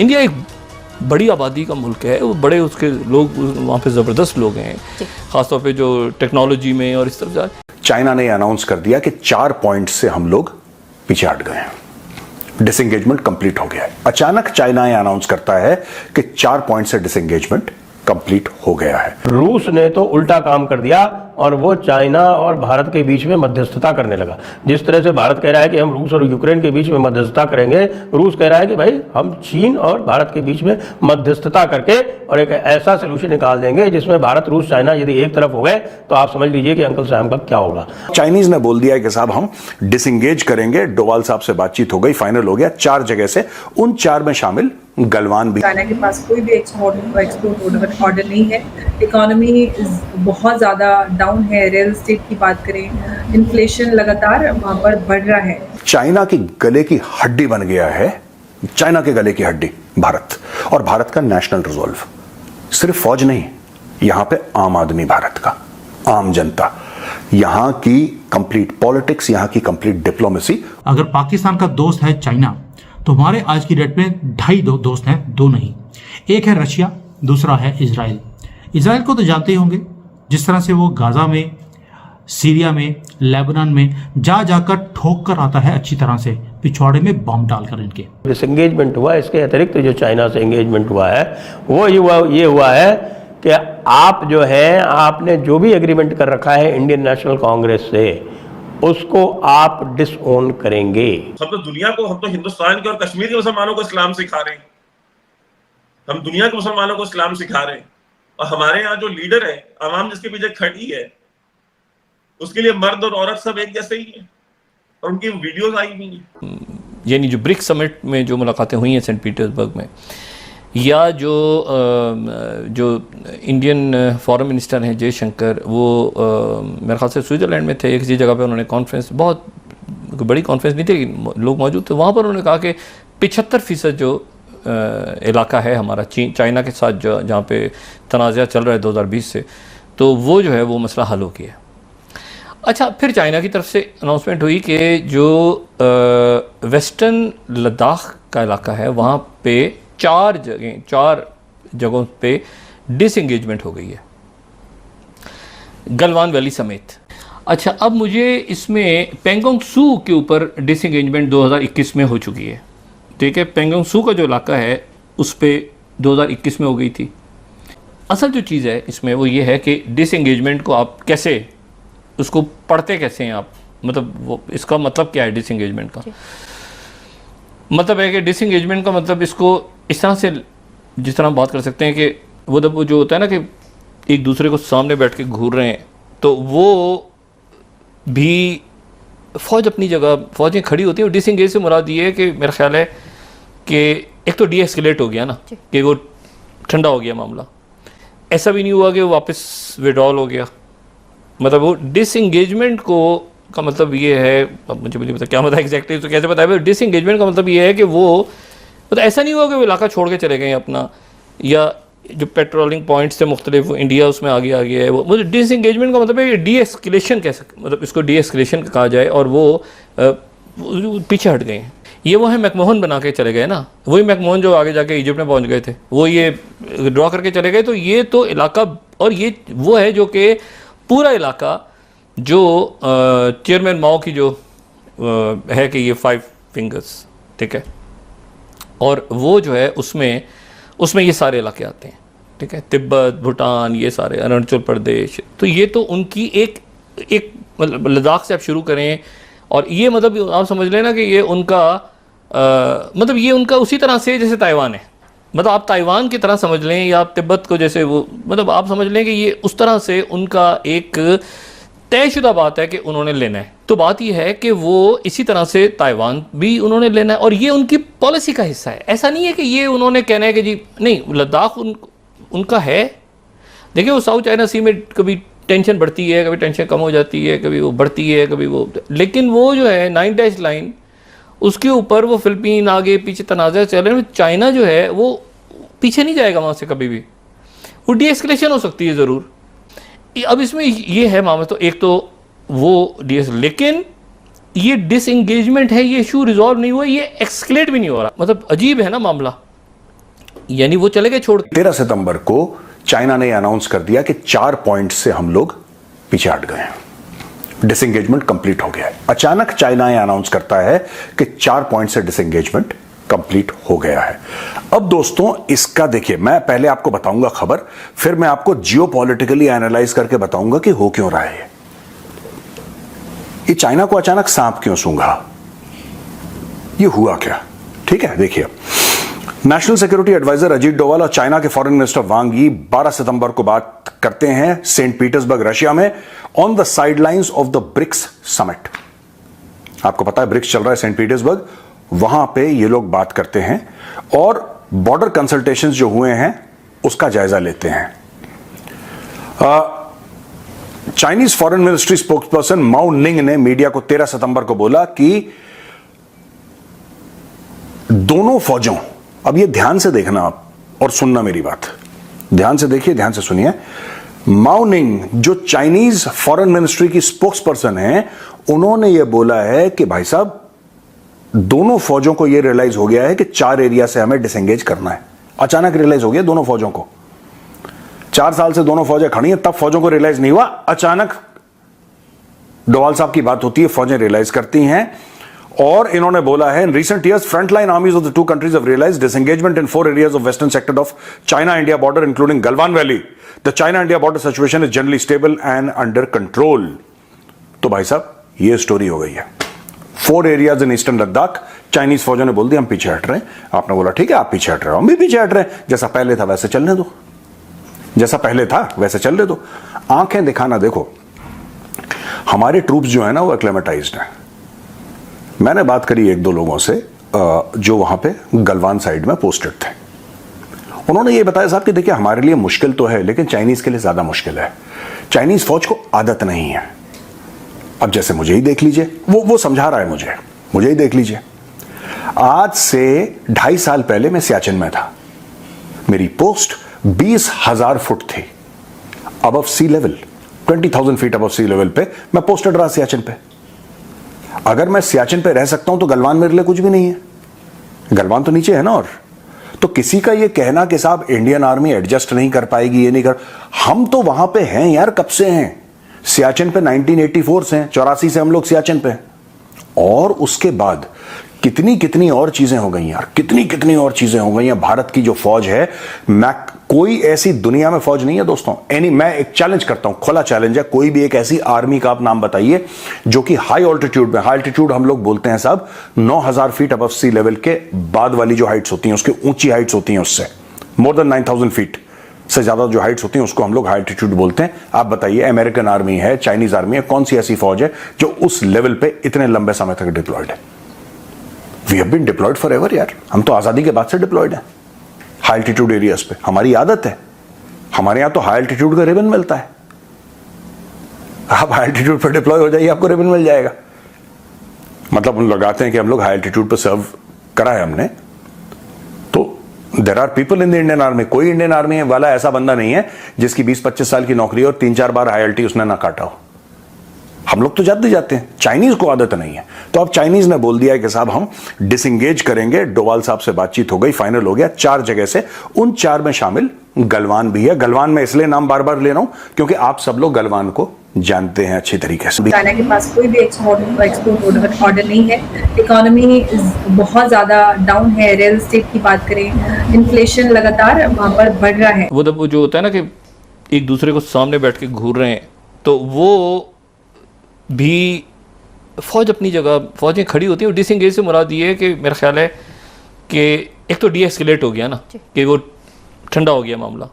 India एक बड़ी आबादी का मुल्क है, वो बड़े उसके लोग वहाँ पे ज़बरदस्त लोग हैं, ख़ासतौर पे जो टेक्नोलॉजी में और इस तरफ जा। चाइना ने अनाउंस कर दिया कि 4 पॉइंट से हम लोग पीछे हट गए हैं, डिसएंगेजमेंट कंप्लीट हो गया है। अचानक चाइना ये अनाउंस करता है कि 4 पॉइंट से डिसएंगेजमेंट कंप्लीट हो गया है। रूस ने तो उल्टा काम कर दिया और वो चाइना और भारत के बीच में मध्यस्थता करने लगा। जिस तरह से भारत कह रहा है कि हम रूस और यूक्रेन के बीच में मध्यस्थता करेंगे, रूस कह रहा है कि भाई हम चीन और भारत के बीच में मध्यस्थता करके और एक ऐसा सोल्यूशन निकाल देंगे जिसमें भारत, रूस, चाइना यदि एक तरफ हो गए तो आप समझ लीजिए कि अंकल साहब का क्या होगा। चाइनीज ने बोल दिया कि साहब हम डिसएंगेज करेंगे। डोवाल साहब से बातचीत हो गई, फाइनल हो गया 4 जगह से, उन 4 में शामिल गलवान भी। चाइना के पास कोई भी एक्सपोर्ट ऑर्डर नहीं है, इकोनॉमी बहुत ज़्यादा डाउन है, रियल एस्टेट की बात करें, इन्फ्लेशन लगातार वहाँ पर बढ़ रहा है। चाइना की गले की हड्डी बन गया है, चाइना के गले की हड्डी भारत, और भारत का नेशनल रिजॉल्व। सिर्फ फौज नहीं, यहां पे आम आदमी भारत का, आम जनता, यहां की कंप्लीट पॉलिटिक्स, यहां की कंप्लीट डिप्लोमेसी। अगर पाकिस्तान का दोस्त है चाइना, तो हमारे आज की डेट में 2.5 दोस्त हैं, 2 नहीं। एक है रशिया, दूसरा है इजराइल। इजराइल को तो जानते ही होंगे, जिस तरह से वो गाजा में, सीरिया में, लेबनान में जाकर ठोक कर आता है अच्छी तरह से, पिछवाड़े में बम डालकर इनके। डिसएंगेजमेंट हुआ, इसके अतिरिक्त जो चाइना से एंगेजमेंट हुआ है वो ये हुआ है कि आप जो है, आपने जो भी एग्रीमेंट कर रखा है इंडियन नेशनल कांग्रेस से, उसको आप डिसओन करेंगे। हम तो दुनिया को, हम तो हिंदुस्तान के और कश्मीर के मुसलमानों को इस्लाम सिखा रहे हैं, हम दुनिया के मुसलमानों को इस्लाम सिखा रहे हैं, और हमारे यहाँ जो लीडर है, आवाम जिसके पीछे खड़ी है, उसके लिए मर्द और औरत सब एक जैसे ही है, और उनकी वीडियोस आई हुई हैं। यानी जो ब्रिक्स समिट में जो मुलाकातें हुई हैं सेंट पीटर्सबर्ग में, या जो इंडियन फॉरेन मिनिस्टर हैं जयशंकर, वो मेरे ख्याल से स्विट्ज़रलैंड में थे, किसी जगह पे उन्होंने कॉन्फ्रेंस, बहुत बड़ी कॉन्फ्रेंस नहीं थी, लोग मौजूद थे, वहाँ पर उन्होंने कहा कि 75% जो इलाका है हमारा चाइना के साथ, जहाँ पे तनाज़ा चल रहा है 2020 से, तो वो जो है वो मसला हल हो गया। अच्छा, फिर चाइना की तरफ से अनाउंसमेंट हुई कि जो वेस्टर्न लद्दाख का इलाका है, वहाँ पे 4 जगहों पे डिसएंगेजमेंट हो गई है, गलवान वैली समेत। अच्छा, अब मुझे इसमें पेंगोंग सू के ऊपर डिसएंगेजमेंट 2021 में हो चुकी है, ठीक है। पेंगोंग सू का जो इलाका है उस पर 2021 में हो गई थी। असल जो चीज़ है इसमें वो ये है कि डिसएंगेजमेंट को आप कैसे, उसको पढ़ते कैसे हैं आप, मतलब वो इसका मतलब क्या है डिसएंगेजमेंट का? मतलब है कि डिसएंगेजमेंट का मतलब इसको इस तरह से, जिस तरह हम बात कर सकते हैं कि वो जो होता है ना कि एक दूसरे को सामने बैठ के घूर रहे हैं, तो वो भी फ़ौज अपनी जगह, फ़ौजें खड़ी होती हैं। डिसएंगेज से मुराद ये है कि मेरा ख्याल है कि एक तो डीएस्केलेट हो गया ना, कि वो ठंडा हो गया मामला, ऐसा भी नहीं हुआ कि वो वापस विड्रॉल हो गया। मतलब वो डिसएंगेजमेंट का मतलब ये है, अब मुझे नहीं पता क्या मतलब एग्जैक्टली तो कैसे बताया, डिसएंगेजमेंट का मतलब ये है कि वो मतलब ऐसा नहीं हुआ कि वो इलाका छोड़ के चले गए अपना, या जो पेट्रोलिंग पॉइंट्स थे मुख्तलिफ, इंडिया उसमें आगे आ गया है। वो मतलब डिसएंगेजमेंट का मतलब है डी एस्केलेशन, कैसे मतलब इसको डी एस्केलेशन कहा जाए, और वो पीछे हट गए हैं। ये वो है मैकमोहन बना के चले गए ना, वही मैकमोहन जो आगे जाके इजिप्ट में पहुंच गए थे, वो ये ड्रॉ करके चले गए। तो ये तो इलाका, और ये वो है जो कि पूरा इलाका जो चेयरमैन माओ की जो है कि ये 5 फिंगर्स, ठीक है, और वो जो है उसमें ये सारे इलाके आते हैं, ठीक है, तिब्बत, भूटान, ये सारे, अरुणाचल प्रदेश। तो ये तो उनकी एक मतलब लद्दाख से आप शुरू करें, और ये मतलब आप समझ लेना कि ये उनका मतलब ये उनका उसी तरह से जैसे ताइवान है, मतलब आप ताइवान की तरह समझ लें, या आप तिब्बत को जैसे वो, मतलब आप समझ लें कि ये उस तरह से उनका एक तयशुदा बात है कि उन्होंने लेना है। तो बात यह है कि वो इसी तरह से ताइवान भी उन्होंने लेना है, और ये उनकी पॉलिसी का हिस्सा है। ऐसा नहीं है कि ये उन्होंने कहना है कि जी नहीं, लद्दाख उनका है। देखिए, वो साउथ चाइना सी में कभी टेंशन बढ़ती है, कभी टेंशन कम हो जाती है, कभी वो बढ़ती है, कभी वो, लेकिन वो जो है 9 डैश लाइन, उसके ऊपर वो फिलिपीन आगे पीछे तनाज़ा चल रहे हैं। चाइना जो है वो पीछे नहीं जाएगा वहाँ से कभी भी, वो डी एस्केलेशन हो सकती है ज़रूर। अब इसमें ये है मामला, तो एक तो वो लेकिन ये डिसएंगेजमेंट है, ये इशू रिजॉल्व नहीं हुआ, ये एक्सकेलेट भी नहीं हो रहा। मतलब अजीब है ना मामला, यानी वो चले गए छोड़ के। 13 सितंबर को चाइना ने अनाउंस कर दिया कि 4 पॉइंट से हम लोग पीछे हट गए हैं, डिसएंगेजमेंट कंप्लीट हो गया है। अचानक चाइना ये अनाउंस करता है कि 4 पॉइंट से डिसएंगेजमेंट कंप्लीट हो गया है। अब दोस्तों इसका देखिए, मैं पहले आपको बताऊंगा खबर, फिर मैं आपको जियोपॉलिटिकली एनालाइज करके बताऊंगा कि हो क्यों रहा है ये चाइना को अचानक सांप क्यों सूंघा, ये हुआ क्या। ठीक है, देखिए national security adviser Ajit Doval और चाइना के फॉरेन मिनिस्टर वांग यी 12 सितंबर को बात करते हैं सेंट पीटर्सबर्ग रशिया में on the sidelines of the BRICS summit. आपको पता है ब्रिक्स चल रहा है सेंट पीटर्सबर्ग, वहां पे ये लोग बात करते हैं और बॉर्डर कंसल्टेशंस जो हुए हैं उसका जायजा लेते हैं। चाइनीज फॉरेन मिनिस्ट्री स्पोक्सपर्सन माओ निंग ने मीडिया को 13 सितंबर को बोला कि दोनों फौजों, अब ये ध्यान से देखना आप और सुनना मेरी बात, ध्यान से देखिए, ध्यान से सुनिए। माओ निंग जो चाइनीज फॉरेन मिनिस्ट्री की स्पोक्सपर्सन है, उन्होंने ये बोला है कि भाई साहब दोनों फौजों को यह रियलाइज हो गया है कि 4 एरिया से हमें डिसएंगेज करना है। अचानक रियलाइज हो गया दोनों फौजों को, 4 साल से दोनों फौजें खड़ी हैं, तब फौजों को रियलाइज नहीं हुआ, अचानक डोवाल साहब की बात होती है, फौजें रियलाइज करती हैं। और इन्होंने बोला है in recent years frontline armies of the 2 countries have realised disengagement in 4 areas of western sector of China India border including Galwan valley. The China India border situation is generally stable and under control. तो भाई साहब ये story हो गई है। 4 areas in eastern Ladakh, Chinese फौजों ने बोल दिया हम पीछे हट रहे हैं। आपने बोला ठीक है आप पीछे हट रहे हो, हम भी पीछे हट रहे हैं, जैसा पहले था वैसे चलने दो, जैसा पहले था वैसे चलने दो। आंखें दिखाना देखो, हमारे ट्रूप्स जो है ना वो एक्लेमेटाइज्ड हैं। मैंने बात करी 1-2 लोगों से जो वहां पे गलवान साइड में पोस्टेड थे, उन्होंने ये बताया साहब कि देखिए हमारे लिए मुश्किल तो है लेकिन चाइनीज के लिए ज्यादा मुश्किल है, चाइनीज फौज को आदत नहीं है। अब जैसे मुझे ही देख लीजिए, वो समझा रहा है मुझे ही देख लीजिए। आज से 2.5 साल पहले मैं सियाचिन में था, मेरी पोस्ट 20,000 फुट थी above sea level, 20,000 feet above sea level पे मैं पोस्टेड रहा सियाचिन पे। अगर मैं सियाचिन पे रह सकता हूं तो गलवान मेरे लिए कुछ भी नहीं है, गलवान तो नीचे है ना। और तो किसी का ये कहना कि साहब इंडियन आर्मी एडजस्ट नहीं कर पाएगी, ये नहीं कर, हम तो वहां पे हैं यार, कब से हैं सियाचिन पे, 1984 से, 84 से हम लोग सियाचिन पे। और उसके बाद कितनी और चीजें हो गई यार, कितनी और चीजें हो गई हैं। भारत की जो फौज है, कोई ऐसी दुनिया में फौज नहीं है दोस्तों, मैं एक चैलेंज करता हूं, खुला चैलेंज है, कोई भी एक ऐसी आर्मी का आप नाम बताइए जो कि हाई ऑल्टीट्यूड में, हाई ऑल्टीट्यूड हम लोग बोलते हैं साहब 9,000 फीट अबव सी लेवल के बाद वाली जो हाइट्स होती हैं, उसकी ऊंची हाइट्स होती हैं, उससे मोर देन 9,000 फीट से ज्यादा जो हाइट्स होती हैं उसको हम लोग हाई एल्टीट्यूड बोलते हैं। आप बताइए अमेरिकन आर्मी है, चाइनीज आर्मी है, कौन सी ऐसी फौज है जो उस लेवल पे इतने लंबे समय तक डिप्लॉयड है। We have been deployed forever यार, हम तो आजादी के बाद से डिप्लॉयड हैं हाई एल्टीट्यूड एरियाज पे, हमारी आदत है। हमारे यहां तो हाई एल्टीट्यूड का रिबन मिलता है, आप हाई एल्टीट्यूड पर डिप्लॉय हो जाइए आपको रिबन मिल जाएगा। मतलब हम लगाते हैं कि हम लोग हाई एल्टीट्यूड पर सर्व करा है हमने। There are people in the Indian army, कोई इंडियन आर्मी वाला ऐसा बंदा नहीं है जिसकी 20-25 साल की नौकरी और 3-4 बार हाई एल्टी उसने ना काटा हो। हम लोग तो जाते हैं, चाइनीज को आदत नहीं है। तो अब चाइनीज ने बोल दिया कि साहब हम डिसएंगेज करेंगे। डोवाल साहब से बातचीत हो गई, फाइनल हो गया 4 जगह से, उन 4 में शामिल गलवान भी है। गलवान में इसलिए नाम बार बार ले रहा हूं क्योंकि आप सब लोग गलवान को जानते हैं अच्छी तरीके से। चाइना के पास कोई भी एक्सपोर्ट ऑर्डर नहीं है, इकोनॉमी बहुत ज़्यादा डाउन है। रियल एस्टेट की बात करें, इन्फ्लेशन लगातार वहाँ पर बढ़ रहा है। वो जो होता है ना कि एक दूसरे को सामने बैठ के घूर रहे हैं, तो वो भी फौज अपनी जगह, फौजें खड़ी होती हैं। और डिसएंगेज से मुराद ये है कि मेरा ख्याल है कि एक तो डी एस्केलेट हो गया ना, कि वो ठंडा हो गया मामला,